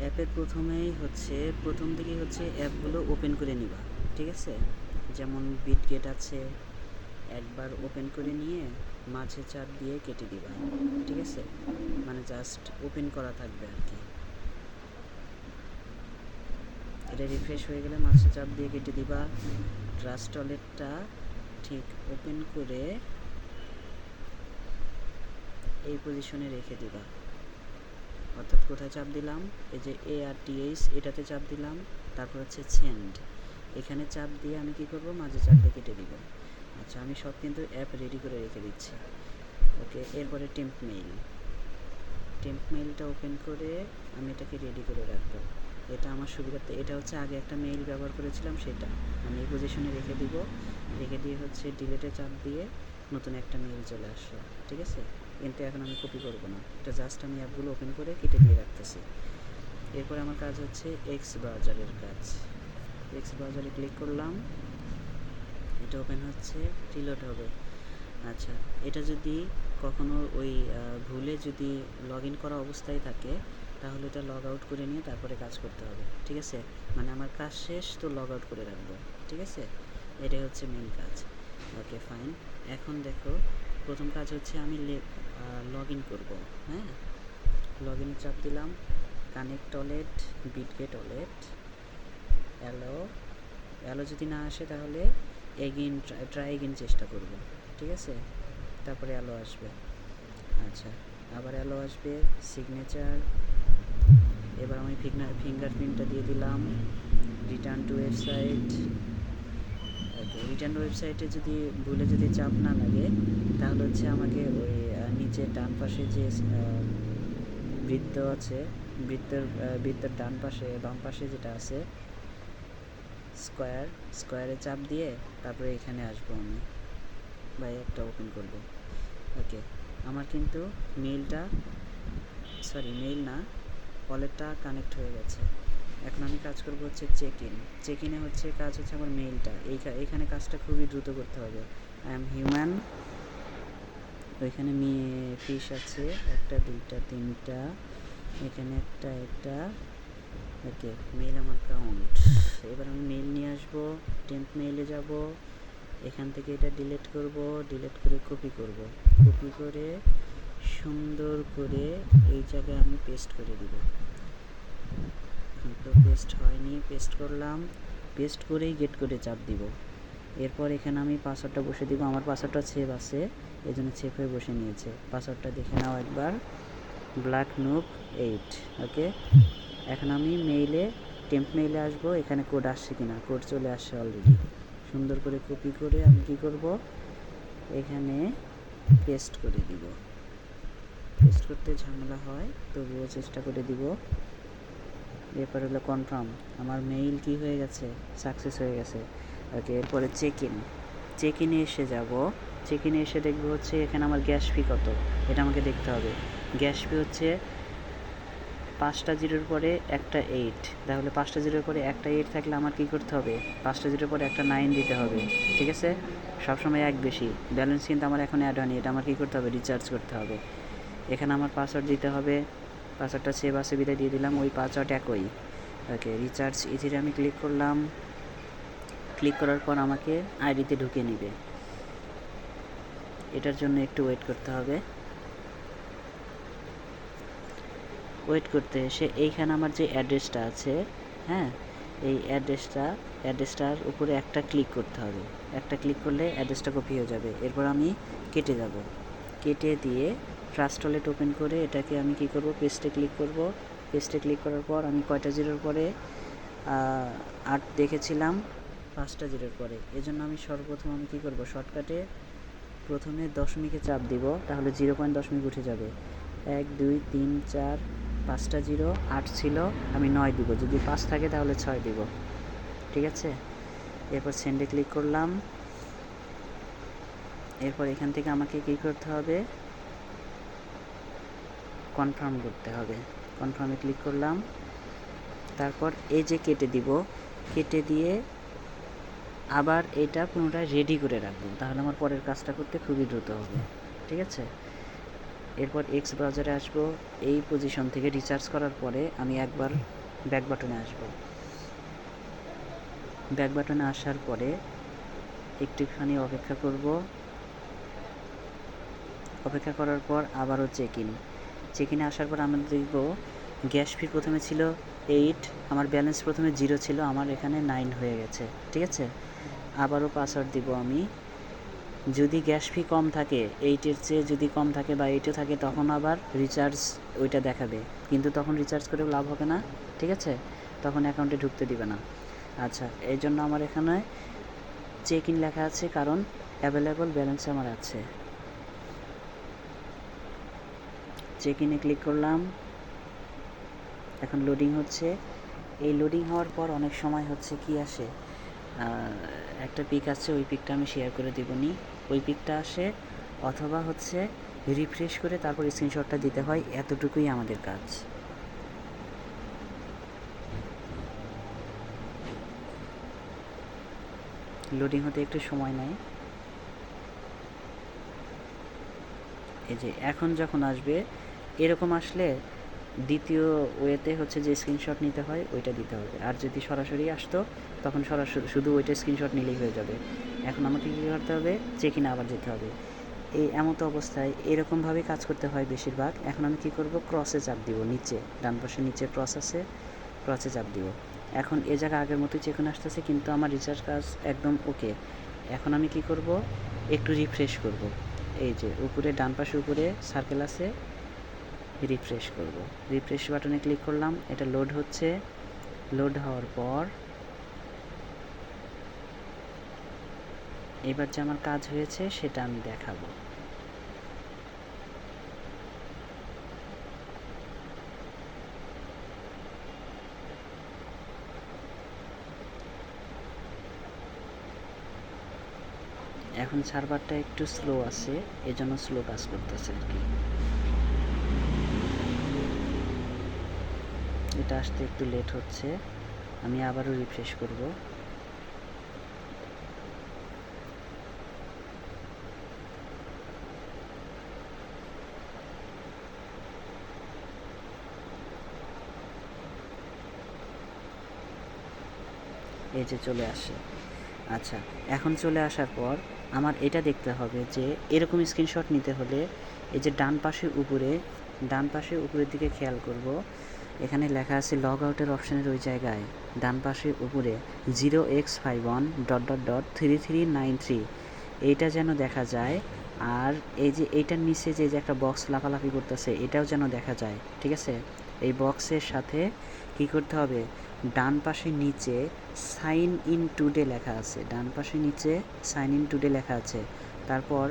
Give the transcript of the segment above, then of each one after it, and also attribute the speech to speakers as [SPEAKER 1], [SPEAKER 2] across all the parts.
[SPEAKER 1] অ্যাপের প্রথম দিকেই হচ্ছে অ্যাপগুলো ওপেন করে নিবা, ঠিক আছে? যেমন বিটগেট আছে, একবার ওপেন করে নিয়ে মাঝে চাপ দিয়ে কেটে দিবা, ঠিক আছে? মানে জাস্ট ওপেন করা থাকবে আর কি। এটা রিফ্রেশ হয়ে গেলে মাঝে চাপ দিয়ে কেটে দিবা। ট্রাস্ট ওয়ালেটটা ঠিক ওপেন করে এই পজিশনে রেখে দিবা। অর্থাৎ কোথায় চাপ দিলাম, এই যে ARTH এটাতে চাপ দিলাম, তারপর হচ্ছে সেন্ড, এখানে চাপ দিয়ে আমি কি করব, মাঝে চাপ দিয়ে কেটে দিব। আচ্ছা, আমি সব কিন্তু অ্যাপ রেডি করে রেখে দিচ্ছি। ওকে, এরপরে টেম্প মেইলটা ওপেন করে আমি এটাকে রেডি করে রাখবো। এটা আমার সুবিধার্থে, এটা হচ্ছে আগে একটা মেইল ব্যবহার করেছিলাম, সেটা আমি এই পজিশনে রেখে দিব। রেখে দিয়ে হচ্ছে ডিলেটে চাপ দিয়ে নতুন একটা মেইল চলে আসলো, ঠিক আছে? কিন্তু এখন আমি কপি করব না, এটা জাস্ট আমি অ্যাপগুলো ওপেন করে কেটে দিয়ে রাখতেছি। এরপর আমার কাজ হচ্ছে এক্স ব্রাউজারের কাজ। এক্স ব্রাউজারে ক্লিক করলাম, এটা ওপেন হচ্ছে, রিলোড হবে। আচ্ছা, এটা যদি কখনো ওই ভুলে যদি লগ ইন করা অবস্থায় থাকে, তাহলে এটা লগ আউট করে নিয়ে তারপরে কাজ করতে হবে, ঠিক আছে? মানে আমার কাজ শেষ তো লগ আউট করে রাখবো, ঠিক আছে? এটাই হচ্ছে মেইন কাজ। ওকে, ফাইন। এখন দেখো, প্রথম কাজ হচ্ছে আমি লগ ইন করবো। হ্যাঁ, লগ ইনে চাপ দিলাম, connect wallet, Bitget wallet, allow. Allow যদি না আসে তাহলে এগেইন ট্রাই এগেইন চেষ্টা করব, ঠিক আছে? তারপরে অ্যালো আসবে। আচ্ছা, আবার অ্যালো আসবে, সিগনেচার। এবার আমি ফিঙ্গারপ্রিন্টটা দিয়ে দিলাম, return to website. Okay, return to ওয়েবসাইটে যদি ভুলে যদি চাপ না লাগে, তাহলে হচ্ছে আমাকে ওই নিচে ডান পাশে যে বৃত্ত আছে, বৃত্তের ডান পাশে বাম পাশে যেটা আছে স্কোয়ারে চাপ দিয়ে তারপরে এখানে আসবো আমি, বা একটা ওপেন করব। ওকে, আমার কিন্তু মেইল না, ওয়ালেটটা কানেক্ট হয়ে গেছে। এখন আমি কাজ করব হচ্ছে চেক ইনে হচ্ছে কাজ হচ্ছে আমার মেইলটা, এইখানে কাজটা খুবই দ্রুত করতে হবে। আই এম হিউম্যান, ওইখানে ফিশ আছে, একটা দুইটা তিনটা, এখানে একটা এটা। ওকে, মেইল আমার কাউন্ট। এবার আমি মেইল নিয়ে আসবো, টেম্প মেইলে যাব, এখান থেকে এটা ডিলিট করে কপি করে সুন্দর করে এই জায়গায় আমি পেস্ট করে দিব। এখন তো পেস্ট হয়নি, পেস্ট করলাম, পেস্ট করেই গেট করে চাপ দিব। এরপর এখানে আমি পাসওয়ার্ডটা বসে দিব, আমার পাসওয়ার্ডটা সেভ আছে, এই জন্য সেভ হয়ে বসে নিয়েছে। পাসওয়ার্ডটা দেখে নাও একবার, blacknoob8। ওকে, এখন আমি টেম্প মেইলে আসবো, এখানে কোড আসছে কিনা, কোড চলে আসছে অলরেডি। সুন্দর করে কপি করে আমি কি করব, এখানে পেস্ট করে দিব। পেস্ট করতে ঝামেলা হয়, তবুও চেষ্টা করে দিব। এরপর হলো কনফার্ম, আমার মেইল কি হয়ে গেছে, সাকসেস হয়ে গেছে। ওকে, এরপরে চেক ইনে এসে দেখবো হচ্ছে এখানে আমার গ্যাস ফি কত, এটা আমাকে দেখতে হবে। গ্যাস ফি হচ্ছে 5টা জিরোর পরে একটা 8, তাহলে 5টা জিরোর পরে একটা 8 থাকলে আমার কী করতে হবে, 5টা জিরোর পরে একটা 9 দিতে হবে, ঠিক আছে? সবসময় এক বেশি, ব্যালেন্স কিন্তু আমার এখন অ্যাড হয়নি, এটা আমার কী করতে হবে, রিচার্জ করতে হবে। এখানে আমার পাসওয়ার্ড দিতে হবে, পাসওয়ার্ডটা সেভ আছে বিদায় দিয়ে দিলাম, ওই পাসওয়ার্ড একই। ওকে, রিচার্জ ইজিতে আমি ক্লিক করলাম, ক্লিক করার পর আমাকে আইডিতে ঢুকে নিবে, এটার জন্য একটু ওয়েট করতে হবে। ওয়েট করতে এসে এইখানে আমার যে অ্যাড্রেসটা আছে, হ্যাঁ, এই অ্যাড্রেসটার উপরে একটা ক্লিক করতে হবে, একটা ক্লিক করলে অ্যাড্রেসটা কপি হয়ে যাবে। এরপর আমি কেটে যাব, কেটে দিয়ে ট্রাস্ট ওয়ালেট ওপেন করে এটাকে আমি কি করব, পেস্টে ক্লিক করব। পেস্টে ক্লিক করার পর আমি কয়টা জিরোর পরে 8 দেখেছিলাম, 5টা জিরোর পরে, এজন্য আমি সর্বপ্রথম আমি কী করব, শর্টকাটে প্রথমে দশমিকে চাপ দিব, তাহলে 0.10 উঠে যাবে। 1 2 3 4 5টা জিরো, 8 ছিল, আমি 9 দিব, যদি 5 থাকে তাহলে 6 দিব, ঠিক আছে? এরপর সেন্ডে ক্লিক করলাম। এরপর এখান থেকে আমাকে কী করতে হবে, কনফার্ম করতে হবে। কনফার্মে ক্লিক করলাম, তারপর এই যে কেটে দিব, কেটে দিয়ে আবার এটা পুনরায় রেডি করে রাখবো, তাহলে আমার পরের কাজটা করতে খুবই দ্রুত হবে, ঠিক আছে? এরপর এক্স ব্রাউজারে আসবো। এই পজিশন থেকে রিচার্জ করার পরে আমি একবার ব্যাক বাটনে আসব। ব্যাক বাটনে আসার পরে একটুখানি অপেক্ষা করব। অপেক্ষা করার পর আবারও চেক ইনে আসার পর আমরা দেখব গ্যাস ফি প্রথমে ছিল 8, আমার ব্যালেন্স প্রথমে 0 ছিল, আমার এখানে 9 হয়ে গেছে। ঠিক আছে, আবারও পাসওয়ার্ড দিব আমি। যদি গ্যাস ফি কম থাকে, 8-এর চেয়ে যদি কম থাকে বা 8-এ থাকে, তখন আবার রিচার্জ ওইটা দেখাবে, কিন্তু তখন রিচার্জ করেও লাভ হবে না। ঠিক আছে, তখন অ্যাকাউন্টে ঢুকতে দিবে না। আচ্ছা, এই জন্য আমার এখানে চেক ইন লেখা আছে, কারণ অ্যাভেলেবল ব্যালেন্স আমার আছে। চেক ইনে ক্লিক করলাম, এখন লোডিং হচ্ছে। এই লোডিং হওয়ার পর অনেক সময় হচ্ছে কি আসে, একটা পিক আছে, ওই পিকটা আমি শেয়ার করে দেবনি। ওই পিকটা আসে, অথবা হচ্ছে রিফ্রেশ করে তারপর স্ক্রিনশটটা দিতে হয়। এতটুকুই আমাদের কাজ। লোডিং হতে একটু সময় নেয়। এই যে এখন যখন আসবে, এরকম আসলে দ্বিতীয় ওয়েতে হচ্ছে যে স্ক্রিনশট নিতে হয় ওইটা দিতে হবে। আর যদি সরাসরি আসতো, তখন সরাসরি শুধু ওইটা স্ক্রিনশট নিলেই হয়ে যাবে। এখন আমাকে কী করতে হবে, চেক ইনে আবার যেতে হবে। এই এমতো অবস্থায় এরকমভাবেই কাজ করতে হয় বেশিরভাগ। এখন আমি কি করব, ক্রসে চাপ দিব, নিচে ডান পাশে নিচে ক্রস আছে, ক্রসে চাপ দিব। এখন এ জায়গা আগের মতোই চেক ইন আসতেছে, কিন্তু আমার রিচার্জ কাজ একদম ওকে। এখন আমি কি করব, একটু রিফ্রেশ করব। এই যে উপরে ডান পাশে উপরে সার্কেল আছে, রিফ্রেশ করব। রিফ্রেশ বাটনে ক্লিক করলাম, এটা লোড হচ্ছে। লোড হওয়ার পর এবার যে আমার কাজ হয়েছে সেটা আমি দেখাবো। এখন সার্ভারটা একটু স্লো আছে, এজন্য স্লো কাজ করতেছে আর কি। এটা আসতে একটু লেট হচ্ছে, আমি আবারও রিফ্রেশ করব। এই যে চলে আসে। আচ্ছা, এখন চলে আসার পর আমার এটা দেখতে হবে যে এরকম স্ক্রিনশট নিতে হলে এই যে ডান পাশে উপরের দিকে খেয়াল করব। এখানে লেখা আছে লগ আউটের অপশানের ওই জায়গায় ডান পাশে উপরে 0x51.3393 এইটা যেন দেখা যায়। আর এই যে এইটার নিচে যে একটা বক্স লাফালাফি করতেছে, এটাও যেন দেখা যায়। ঠিক আছে, এই বক্সের সাথে কি করতে হবে, ডান পাশে নিচে সাইন ইন টুডে লেখা আছে, ডান পাশে নিচে সাইন ইন টুডে লেখা আছে। তারপর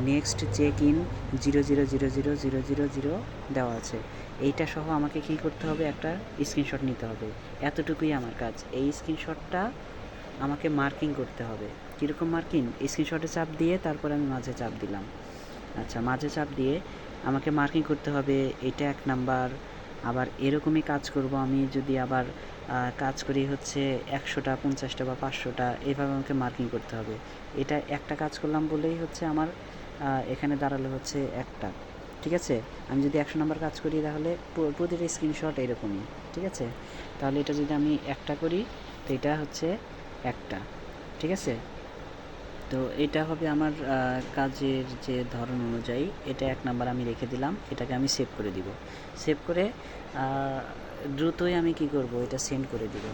[SPEAKER 1] নেক্সট চেক ইন 000000 দেওয়া আছে। এইটা সহ আমাকে কী করতে হবে, একটা স্ক্রিনশট নিতে হবে। এতটুকুই আমার কাজ। এই স্ক্রিনশটটা আমাকে মার্কিং করতে হবে। কীরকম মার্কিং, স্ক্রিনশটে চাপ দিয়ে তারপর আমি মাঝে চাপ দিলাম। আচ্ছা, মাঝে চাপ দিয়ে আমাকে মার্কিং করতে হবে, এটা 1 নাম্বার। আবার এরকমই কাজ করব আমি, যদি আবার কাজ করি হচ্ছে 100টা 50টা বা 500টা, এভাবে আমাকে মার্কিং করতে হবে। এটা একটা কাজ করলাম বলেই হচ্ছে আমার এখানে দাঁড়ালো হচ্ছে একটা। ঠিক আছে, আমি যদি 100 নাম্বার কাজ করি তাহলে প্রতিটা স্ক্রিনশট এরকমই। ঠিক আছে, তাহলে এটা যদি আমি একটা করি তো এটা হচ্ছে একটা। ঠিক আছে, তো এটা হবে আমার কাজের যে ধরন অনুযায়ী। এটা 1 নাম্বার আমি রেখে দিলাম, এটাকে আমি সেভ করে দিব। সেভ করে দ্রুতই আমি কি করব, এটা সেন্ড করে দিব।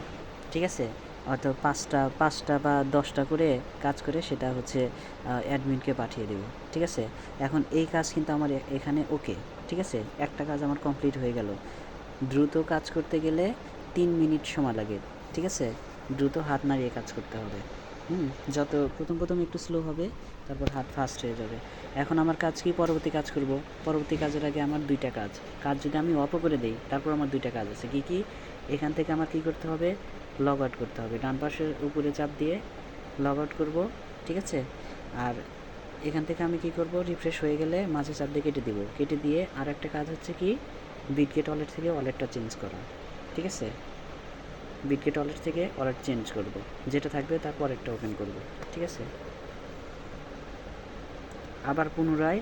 [SPEAKER 1] ঠিক আছে, হয়তো 5টা বা 10টা করে কাজ করে সেটা হচ্ছে অ্যাডমিনকে পাঠিয়ে দেব। ঠিক আছে, এখন এই কাজ কিন্তু আমার এখানে ওকে। ঠিক আছে, একটা কাজ আমার কমপ্লিট হয়ে গেল। দ্রুত কাজ করতে গেলে 3 মিনিট সময় লাগে। ঠিক আছে, দ্রুত হাত নাড়িয়ে কাজ করতে হবে। যত প্রথম একটু স্লো হবে, তারপর হাত ফাস্ট হয়ে যাবে। এখন আমার কাজ কি, পরবর্তী কাজ করব। পরবর্তী কাজের আগে আমার 2টা কাজ যদি আমি অফও করে দেই, তারপর আমার 2টা কাজ আছে। কি এখান থেকে আমার কি করতে হবে, লগ আউট করতে হবে। ডান পাশের উপরে চাপ দিয়ে লগ আউট করব। ঠিক আছে, আর এখান থেকে আমি কি করব, রিফ্রেশ হয়ে গেলে মাঝে চাপ দিয়ে কেটে দিব। কেটে দিয়ে আর একটা কাজ হচ্ছে কি, বিটগেট ওয়ালেট থেকে ওয়ালেটটা চেঞ্জ করা। ঠিক আছে, বিটগেট ওয়ালেট থেকে ওয়ালেট চেঞ্জ করব, যেটা থাকবে তার পরেরটা ওপেন করব। ঠিক আছে, আবার পুনরায়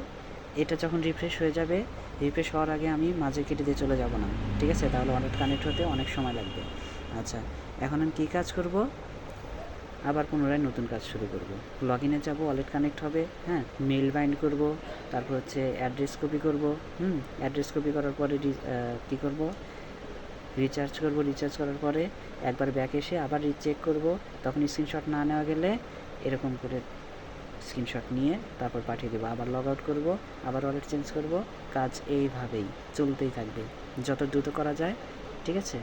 [SPEAKER 1] এটা যখন রিফ্রেশ হয়ে যাবে, রিফ্রেশ হওয়ার আগে আমি মাঝে কেটে দিয়ে চলে যাব না, ঠিক আছে? তাহলে ওয়ালেট কানেক্ট হতে অনেক সময় লাগবে। আচ্ছা, এখন আমি কী কাজ করব? আবার পুনরায় নতুন কাজ শুরু করব। লগ ইনে যাবো, ওয়ালেট কানেক্ট হবে, হ্যাঁ, মেল বাইন্ড করব, তারপর হচ্ছে অ্যাড্রেস কপি করব, অ্যাড্রেস কপি করার পরে কী করব? রিচার্জ করব। রিচার্জ করার পরে একবার ব্যাক এসে আবার রিচেক করব। তখন স্ক্রিনশট না নেওয়া গেলে এরকম করে স্ক্রিনশট নিয়ে তারপর পাঠিয়ে দেবো। আবার লগ আউট করবো, আবার ওয়ালেট চেঞ্জ করব। কাজ এইভাবেই চলতেই থাকবে, যত দ্রুত করা যায়, ঠিক আছে?